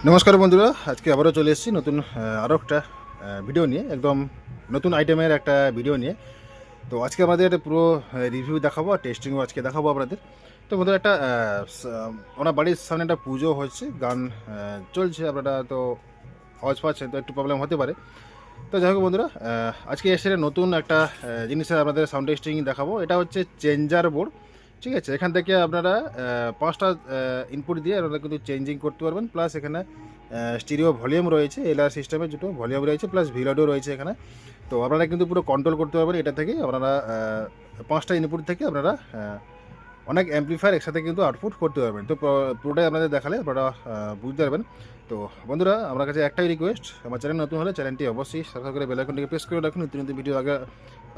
নমস্কার বন্ধুরা, আজকে আবারও চলে এসেছি নতুন আরও একটা ভিডিও নিয়ে, একদম নতুন আইটেমের একটা ভিডিও নিয়ে। তো আজকে আমাদের পুরো রিভিউ দেখাবো আর টেস্টিংও আজকে দেখাবো আপনাদের। তো বন্ধুরা, একটা ওনার বাড়ির সামনে একটা পুজো হচ্ছে, গান চলছে, আপনারা তো আওয়াজ পাচ্ছেন, তো একটু প্রবলেম হতে পারে। তো যাই হোক বন্ধুরা, আজকে এসে নতুন একটা জিনিসের আপনাদের সাউন্ড টেস্টিং দেখাবো। এটা হচ্ছে চেঞ্জার বোর্ড, ঠিক আছে। এখান থেকে আপনারা 5টা ইনপুট দিয়ে আপনারা কিন্তু চেঞ্জিং করতে পারবেন। প্লাস এখানে স্টিরিও ভলিউম রয়েছে, এলআর সিস্টেমের দুটো ভলিউম রয়েছে, প্লাস ভিলোডও রয়েছে এখানে। তো আপনারা কিন্তু পুরো কন্ট্রোল করতে পারবেন এটা থেকে। আপনারা 5টা ইনপুট থেকে আপনারা অনেক অ্যাম্পলিফায়ার একসাথে কিন্তু আউটপুট করতে পারবেন। তো পুরোটাই আপনাদের দেখালে আপনারা বুঝতে পারবেন। তো বন্ধুরা, আমার কাছে একটাই রিকোয়েস্ট, আমার চ্যানেল নতুন হলে চ্যানেলটি অবশ্যই সাবস্ক্রাইব করে বেল আইকনটিকে প্রেস করে রাখুন নিত্য নতুন ভিডিও আগে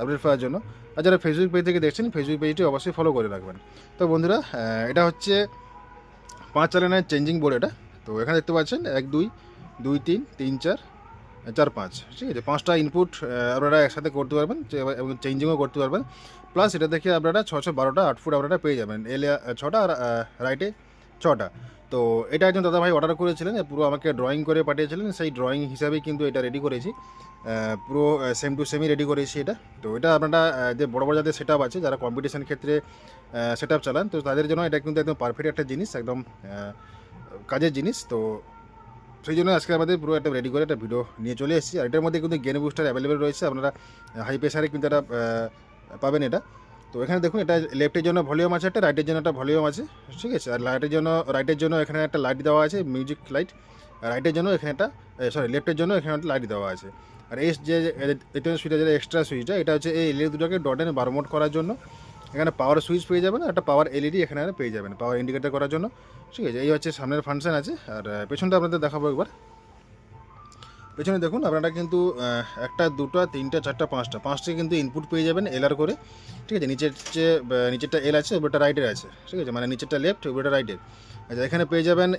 আপডেট পাওয়ার জন্য। আর যারা ফেসবুক পেজ থেকে দেখছেন, ফেসবুক পেজটি অবশ্যই ফলো করে রাখবেন। তো বন্ধুরা, এটা হচ্ছে 5 চ্যানেলের চেঞ্জিং বোর্ড এটা। তো এখানে দেখতে পাচ্ছেন 1 2 2 3 3 4 4 5, ঠিক আছে। 5টা ইনপুট আপনারা একসাথে করতে পারবেন এবং চেঞ্জিংও করতে পারবেন। প্লাস এটা দেখে আপনারা 612টা আউটপুট আপনারা পেয়ে যাবেন, এলে 6টা আর রাইটে 6টা। তো এটা একজন দাদাভাই অর্ডার করেছিলেন, পুরো আমাকে ড্রয়িং করে পাঠিয়েছিলেন, সেই ড্রয়িং হিসাবেই কিন্তু এটা রেডি করেছি, পুরো সেম টু সেমই রেডি করেছি এটা। তো এটা আপনারা যে বড় বড় যাদের সেট আপ আছে, যারা কম্পিটিশন ক্ষেত্রে সেট আপ চালান, তো তাদের জন্য এটা কিন্তু একদম পারফেক্ট একটা জিনিস, একদম কাজের জিনিস। তো সেই জন্য আজকে আমাদের পুরো একটা রেডি করে একটা ভিডিও নিয়ে চলে এসেছি। আর এটার মধ্যে কিন্তু গেন বুস্টার অ্যাভেলেবেল রয়েছে, আপনারা হাই প্রেশারে কিন্তু এটা পাবেন এটা। তো এখানে দেখুন, এটা লেফটের জন্য ভলিউম আছে, একটা রাইটের জন্য একটা ভলিউম আছে, ঠিক আছে। আর রাইটের জন্য এখানে একটা লাইট দেওয়া আছে, মিউজিক লাইট। রাইটের জন্য এখানে একটা লেফটের জন্য এখানে একটা লাইট দেওয়া আছে। আর যে এটা সুইচটা, যেটা এক্সট্রা সুইচটা, এটা হচ্ছে এই এলইডি দুটোকে ডট এন্ড বার মোড করার জন্য। এখানে পাওয়ার সুইচ পেয়ে যাবেন, একটা পাওয়ার এলইডি এখানে পেয়ে যাবেন, পাওয়ার ইন্ডিকেটার করার জন্য, ঠিক আছে। এই হচ্ছে সামনের ফাংশন আছে। আর পেছনটা আপনাদের দেখাবো একবার। পেছনে দেখুন, আপনারা কিন্তু 1টা 2টা 3টা 4টা 5টা কিন্তু ইনপুট পেয়ে যাবেন এলআর করে, ঠিক আছে। নিচেরটা এল আছে, ওটা রাইটের আছে, ঠিক আছে, মানে নিচেরটা লেফট, ওটা রাইটের। আচ্ছা, এখানে পেয়ে যাবেন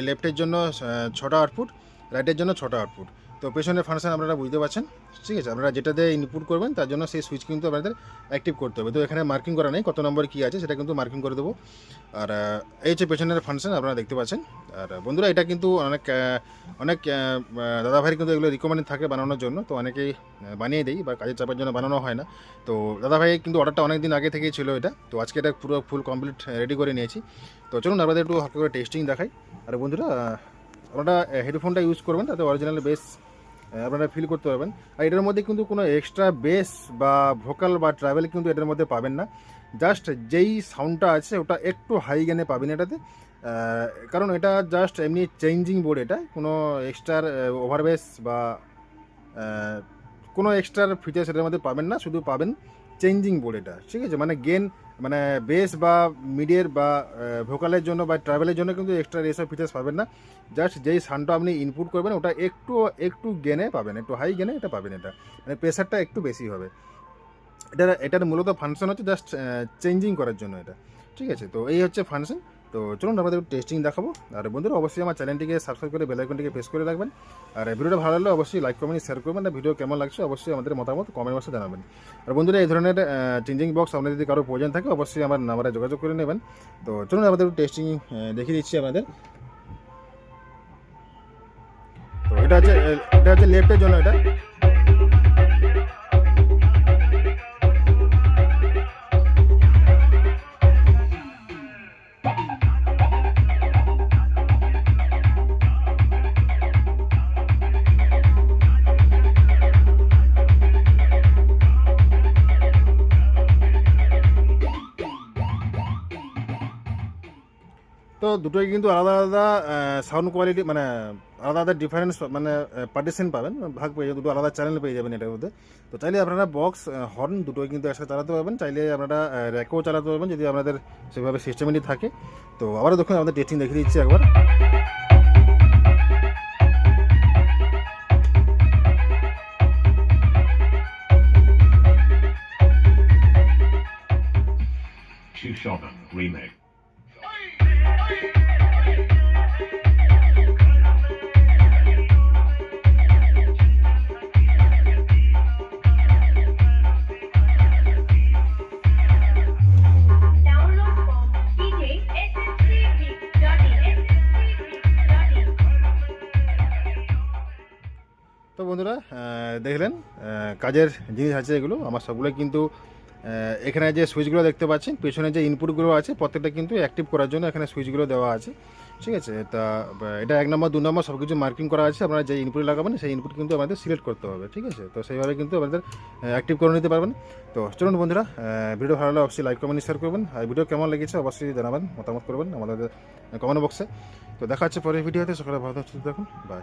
লেফটের জন্য 6টা আউটপুট, রাইটের জন্য 6টা আউটপুট। তো পেছনের ফাংশন আপনারা বুঝতে পারছেন, ঠিক আছে। আপনারা যেটাতে ইনপুট করবেন তার জন্য সেই সুইচ কিন্তু আপনাদের অ্যাক্টিভ করতে হবে। তো এখানে মার্কিং করা নেই, কত নম্বর কী আছে সেটা কিন্তু মার্কিং করে দেবো। আর এই হচ্ছে পেছনের ফাংশন, আপনারা দেখতে পাচ্ছেন। আর বন্ধুরা, এটা কিন্তু অনেক দাদাভাইয়ের কিন্তু এগুলো রিকমেন্ড থাকে বানানোর জন্য, তো অনেকেই বানিয়ে দেয় বা কাজের চাপের জন্য বানানো হয় না। তো দাদাভাই কিন্তু অর্ডারটা অনেক দিন আগে থেকেই ছিল এটা, তো আজকে এটা পুরো ফুল কমপ্লিট রেডি করে নিয়েছি। তো চলুন আপনাদের একটু হালকা করে টেস্টিং দেখাই। আর বন্ধুরা, আপনারা হেডফোনটা ইউজ করবেন, তাতে অরিজিনাল বেস আপনারা ফিল করতে পারবেন। আর এটার মধ্যে কিন্তু কোনো এক্সট্রা বেস বা ভোকাল বা ট্রাভেল কিন্তু এটার মধ্যে পাবেন না। জাস্ট যেই সাউন্ডটা আছে ওটা একটু হাই গেনে পাবেন এটাতে, কারণ এটা জাস্ট এমনি চেঞ্জিং বোর্ড, এটা কোনো এক্সট্রা ওভারবেস বা কোনো এক্সট্রা ফিচার্স এটার মধ্যে পাবেন না, শুধু পাবেন চেঞ্জিং বোর্ড এটা, ঠিক আছে। মানে মানে বেস বা মিডিয়ার বা ভোকালের জন্য বা ট্রাভেলের জন্য কিন্তু এক্সট্রা এসব ফিচার্স পাবেন না। জাস্ট যেই সাউন্ডটা আপনি ইনপুট করবেন ওটা একটু গেনে পাবেন, একটু হাই গেনে এটা পাবেন, এটা মানে প্রেশারটা একটু বেশি হবে। এটার মূলত ফাংশন হচ্ছে জাস্ট চেঞ্জিং করার জন্য এটা, ঠিক আছে। তো এই হচ্ছে ফাংশন। তো চলুন আমাদের টেস্টিং দেখাবো। আর বন্ধুরা, অবশ্যই আমার চ্যানেলটিকে সাবস্ক্রাইব করে বেল আইকনটিকে প্রেস করে রাখবেন। আর ভিডিওটা ভালো লাগলে অবশ্যই লাইক কমেন্ট শেয়ার করবেন। আর ভিডিও কেমন লাগছে অবশ্যই আমাদের মতামত কমেন্ট বক্সে জানাবেন। আর বন্ধুরা, এই ধরনের চেঞ্জিং বক্স আপনাদের যদি কারো প্রয়োজন থাকে অবশ্যই আমার নাম্বারে যোগাযোগ করে নেবেন। তো চলুন আমাদের টেস্টিং দেখিয়ে দিচ্ছি আমাদের। তো এটা হচ্ছে লেফটের জন্য এটা। তো দুটোই কিন্তু আলাদা আলাদা সাউন্ড কোয়ালিটি, মানে আলাদা আলাদা ডিফারেন্স, মানে পার্টিশন পাবেন, ভাগ পেয়ে যাবেন, দুটো আলাদা চ্যানেল পেয়ে যাবেন এটার মধ্যে। তো চাইলে আপনারা বক্স হর্ন দুটোই কিন্তু একসাথে চালাতে পারবেন, চাইলে আপনারা র্যাকও চালাতে পারবেন যদি আপনাদের সেভাবে সিস্টেমেরই থাকে। তো আবারও দেখুন, আমাদের টেস্টিং দেখিয়ে দিচ্ছি একবার। Shogun remake. Download from djsscv.in. বন্ধুরা দেখলেন কাজের জিনিস আছে এগুলো আমার সবগুলো কিন্তু এখানে যে সুইচগুলো দেখতে পাচ্ছেন পেছনে যে ইনপুটগুলো আছে প্রত্যেকটা কিন্তু অ্যাক্টিভ করার জন্য এখানে সুইচগুলো দেওয়া আছে। ঠিক আছে, তা এটা 1 নম্বর 2 নম্বর সব কিছু মার্কিং করা আছে। আপনারা যে ইনপুট লাগাবেন সেই ইনপুট কিন্তু আমাদের সিলেক্ট করতে হবে। ঠিক আছে, তো সেইভাবে কিন্তু আমাদের অ্যাক্টিভ করে নিতে পারবেন। তো চলুন বন্ধুরা, ভিডিও ভালো লাগলে অবশ্যই লাইক কমেন্ট শেয়ার করবেন, আর ভিডিও কেমন লেগেছে অবশ্যই জানাবেন, মতামত করবেন আমাদের কমেন্ট বক্সে। তো দেখা হচ্ছে পরের ভিডিওতে। সকালে ভালো থাকুন, বাই।